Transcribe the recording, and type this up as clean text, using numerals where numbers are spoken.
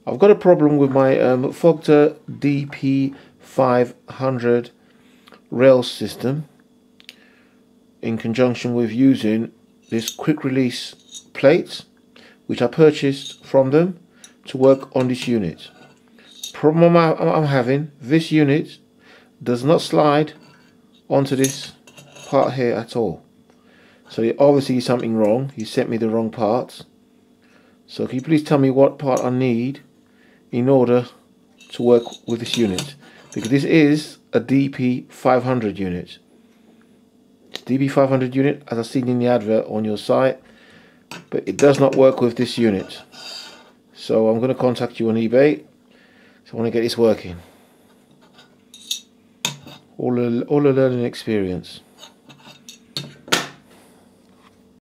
I've got a problem with my Fotga DP500 rail system in conjunction with using this quick release plate which I purchased from them to work on this unit. Problem I'm having, this unit does not slide onto this part here at all. So obviously something wrong. He sent me the wrong parts. So can you please tell me what part I need in order to work with this unit, because this is a DP500 unit. It's DP500 unit as I've seen in the advert on your site, but it does not work with this unit. So I'm going to contact you on eBay. So I want to get this working. All a learning experience.